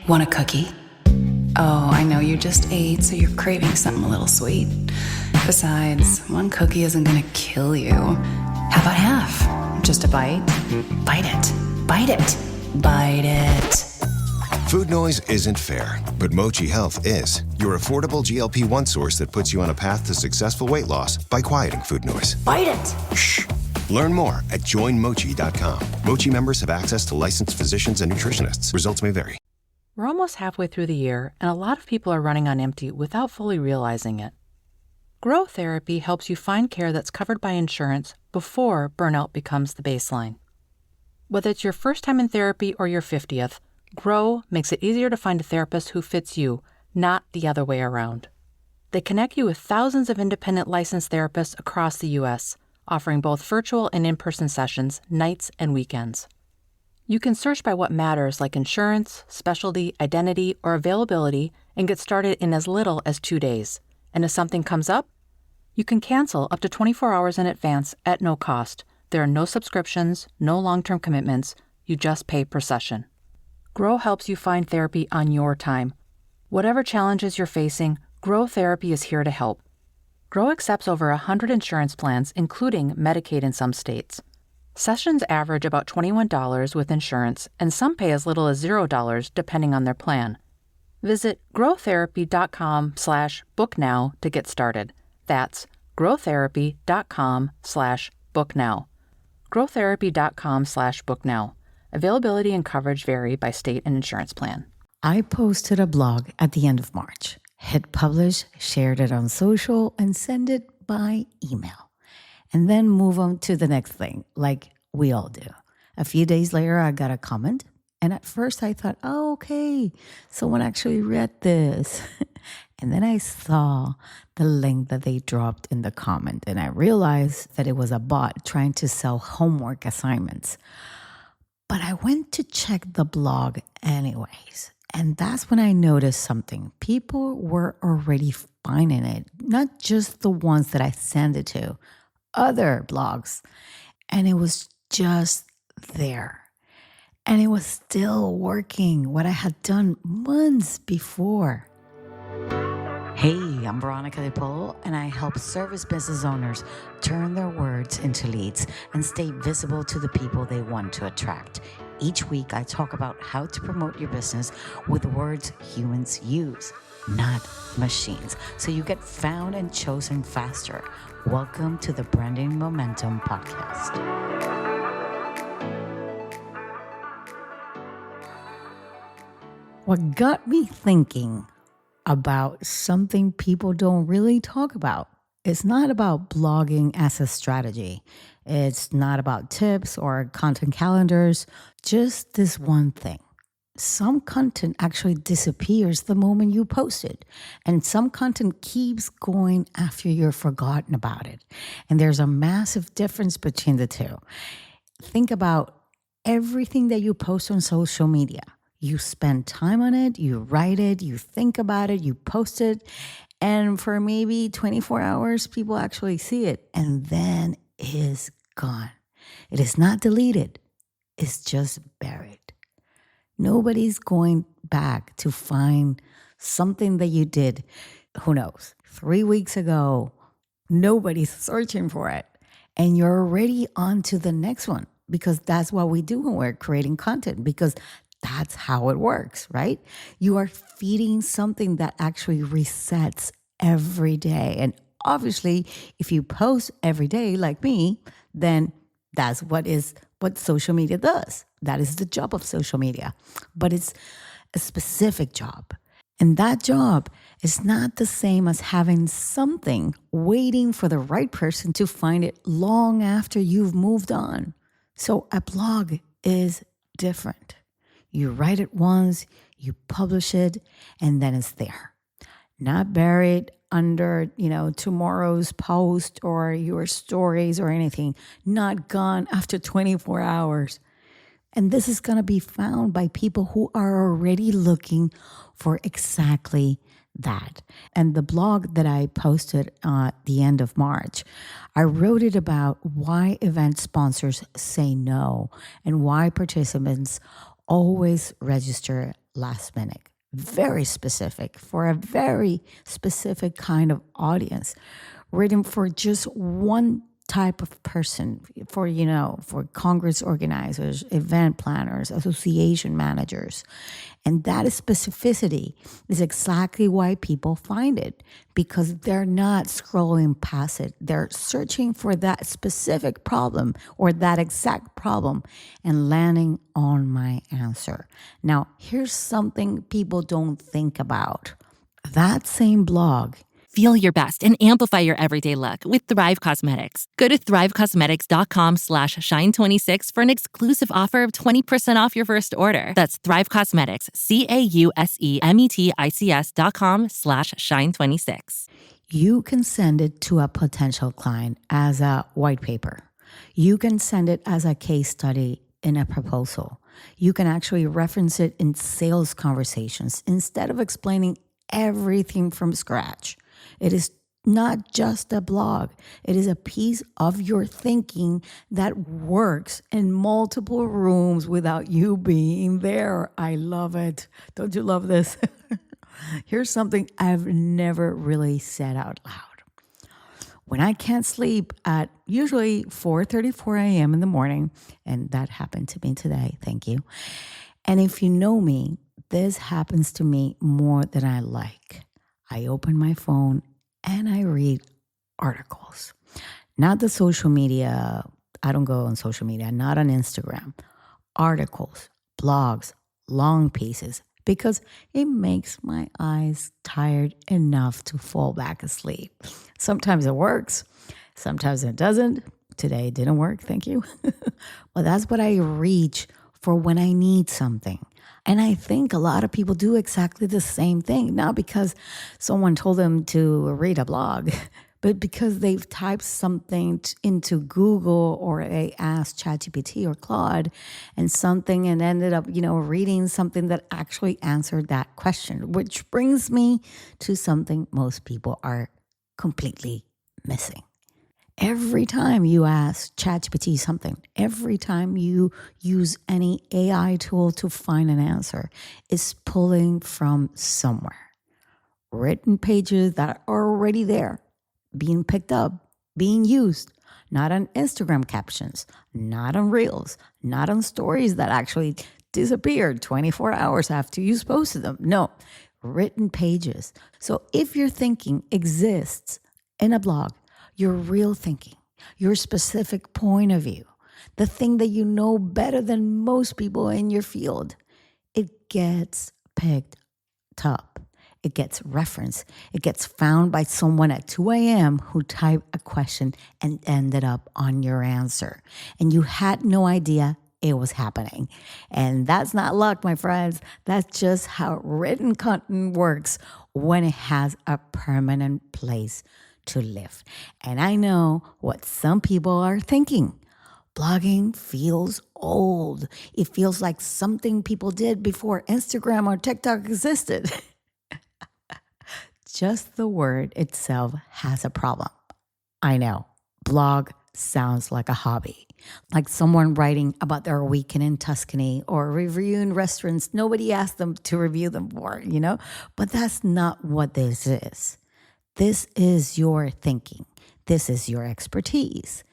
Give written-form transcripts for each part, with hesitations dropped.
Want a cookie? Oh, I know you just ate, so you're craving something a little sweet. Besides, one cookie isn't gonna kill you. How about half? Just a bite? Bite it. Bite it. Bite it. Food noise isn't fair, but Mochi Health is. Your affordable GLP-1 source that puts you on a path to successful weight loss by quieting food noise. Bite it! Shh. Learn more at joinmochi.com. Mochi members have access to licensed physicians and nutritionists. Results may vary. We're almost halfway through the year, and a lot of people are running on empty without fully realizing it. Grow Therapy helps you find care that's covered by insurance before burnout becomes the baseline. Whether it's your first time in therapy or your 50th, Grow makes it easier to find a therapist who fits you, not the other way around. They connect you with thousands of independent licensed therapists across the U.S., offering both virtual and in-person sessions, nights and weekends. You can search by what matters, like insurance, specialty, identity, or availability, and get started in as little as 2 days. And if something comes up, you can cancel up to 24 hours in advance at no cost. There are no subscriptions, no long-term commitments. You just pay per session. Grow helps you find therapy on your time. Whatever challenges you're facing, Grow Therapy is here to help. Grow accepts over 100 insurance plans, including Medicaid in some states. Sessions average about $21 with insurance, and some pay as little as $0 depending on their plan. Visit growtherapy.com/booknow to get started. That's growtherapy.com/booknow. growtherapy.com/booknow. Availability and coverage vary by state and insurance plan. I posted a blog at the end of March, hit publish, shared it on social, and send it by email. And then move on to the next thing, like we all do. A few days later, I got a comment. And at first I thought, oh, okay, someone actually read this. And then I saw the link that they dropped in the comment. And I realized that it was a bot trying to sell homework assignments. But I went to check the blog anyways. And that's when I noticed something. People were already finding it, not just the ones that I sent it to, other blogs. And it was just there. And it was still working, what I had done months before. Hey, I'm Veronica DePolo, and I help service business owners turn their words into leads and stay visible to the people they want to attract. Each week, I talk about how to promote your business with words humans use, not machines, so you get found and chosen faster. Welcome to the Branding Momentum Podcast. What got me thinking about something people don't really talk about. It's not about blogging as a strategy. It's not about tips or content calendars. Just this one thing. Some content actually disappears the moment you post it. And some content keeps going after you're forgotten about it. And there's a massive difference between the two. Think about everything that you post on social media. You spend time on it, you write it, you think about it, you post it, and for maybe 24 hours, people actually see it, and then it is gone. It is not deleted. It's just buried. Nobody's going back to find something that you did, who knows, 3 weeks ago. Nobody's searching for it, and you're already on to the next one, because that's what we do when we're creating content, because that's how it works, right? You are feeding something that actually resets every day. And obviously, if you post every day like me, then that's what social media does. That is the job of social media. But it's a specific job. And that job is not the same as having something waiting for the right person to find it long after you've moved on. So a blog is different. You write it once, you publish it, and then it's there. Not buried under, tomorrow's post or your stories or anything. Not gone after 24 hours. And this is going to be found by people who are already looking for exactly that. And the blog that I posted at the end of March, I wrote it about why event sponsors say no and why participants always register last minute, very specific for a very specific kind of audience, written for just one type of person, for Congress organizers, event planners, association managers. And that specificity is exactly why people find it, because they're not scrolling past it. They're searching for that specific problem or that exact problem and landing on my answer. Now, here's something people don't think about. That same blog. Feel your best and amplify your everyday look with Thrive Cosmetics. Go to thrivecosmetics.com/shine26 for an exclusive offer of 20% off your first order. That's Thrive Cosmetics, CAUSEMETICS.com/shine26. You can send it to a potential client as a white paper. You can send it as a case study in a proposal. You can actually reference it in sales conversations instead of explaining everything from scratch. It is not just a blog. It is a piece of your thinking that works in multiple rooms without you being there. I love it. Don't you love this? Here's something I've never really said out loud. When I can't sleep at usually 4:34 a.m. in the morning, and that happened to me today, thank you. And if you know me, this happens to me more than I like. I open my phone and I read articles. Not the social media. I don't go on social media, not on Instagram. Articles, blogs, long pieces, because it makes my eyes tired enough to fall back asleep. Sometimes it works, sometimes it doesn't. Today it didn't work, thank you. But that's what I reach for when I need something. And I think a lot of people do exactly the same thing, not because someone told them to read a blog, but because they've typed something into Google or they asked ChatGPT or Claude and ended up, reading something that actually answered that question, which brings me to something most people are completely missing. Every time you ask ChatGPT something, every time you use any AI tool to find an answer, it's pulling from somewhere. Written pages that are already there, being picked up, being used, not on Instagram captions, not on Reels, not on stories that actually disappeared 24 hours after you posted them. No, written pages. So if your thinking exists in a blog, your real thinking, your specific point of view, the thing that you know better than most people in your field, it gets picked up. It gets referenced. It gets found by someone at 2 a.m. who typed a question and ended up on your answer. And you had no idea it was happening. And that's not luck, my friends. That's just how written content works when it has a permanent place to live. And I know what some people are thinking. Blogging feels old. It feels like something people did before Instagram or TikTok existed. Just the word itself has a problem. I know. Blog sounds like a hobby, like someone writing about their weekend in Tuscany or reviewing restaurants nobody asked them to review them for, But that's not what this is. This is your thinking. This is your expertise,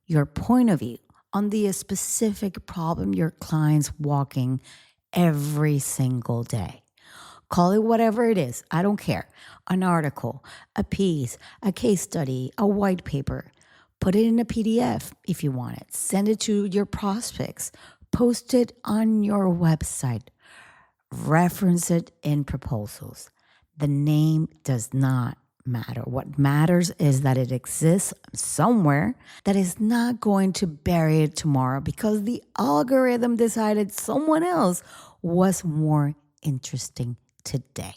your point of view on the specific problem your client's walking every single day. Call it whatever it is. I don't care. An article, a piece, a case study, a white paper. Put it in a PDF if you want it. Send it to your prospects. Post it on your website. Reference it in proposals. The name does not matter. What matters is that it exists somewhere that is not going to bury it tomorrow because the algorithm decided someone else was more interesting today.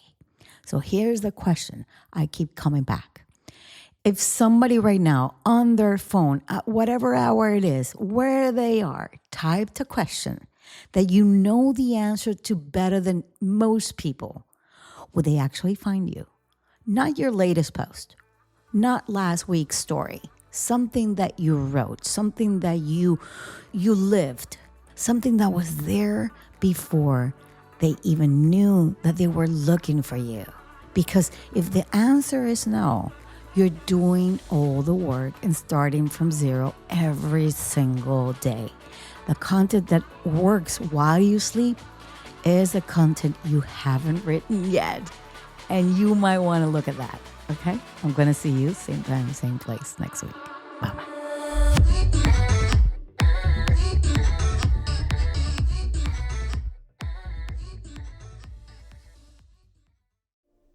So here's the question I keep coming back. If somebody right now on their phone at whatever hour it is, where they are, typed a question that you know the answer to better than most people, would they actually find you? Not your latest post, not last week's story, something that you wrote, something that you lived, something that was there before they even knew that they were looking for you. Because if the answer is no, you're doing all the work and starting from zero every single day. The content that works while you sleep is the content you haven't written yet. And you might want to look at that, okay? I'm going to see you same time, same place next week. Bye-bye.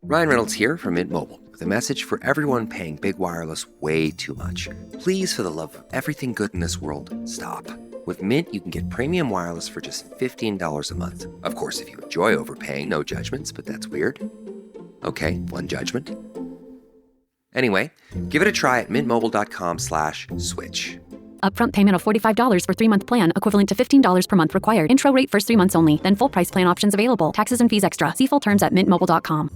Ryan Reynolds here from Mint Mobile with a message for everyone paying big wireless way too much. Please, for the love of everything good in this world, stop. With Mint, you can get premium wireless for just $15 a month. Of course, if you enjoy overpaying, no judgments, but that's weird. Okay, one judgment. Anyway, give it a try at mintmobile.com/switch. Upfront payment of $45 for 3-month plan, equivalent to $15 per month required. Intro rate first 3 months only, then full price plan options available. Taxes and fees extra. See full terms at mintmobile.com.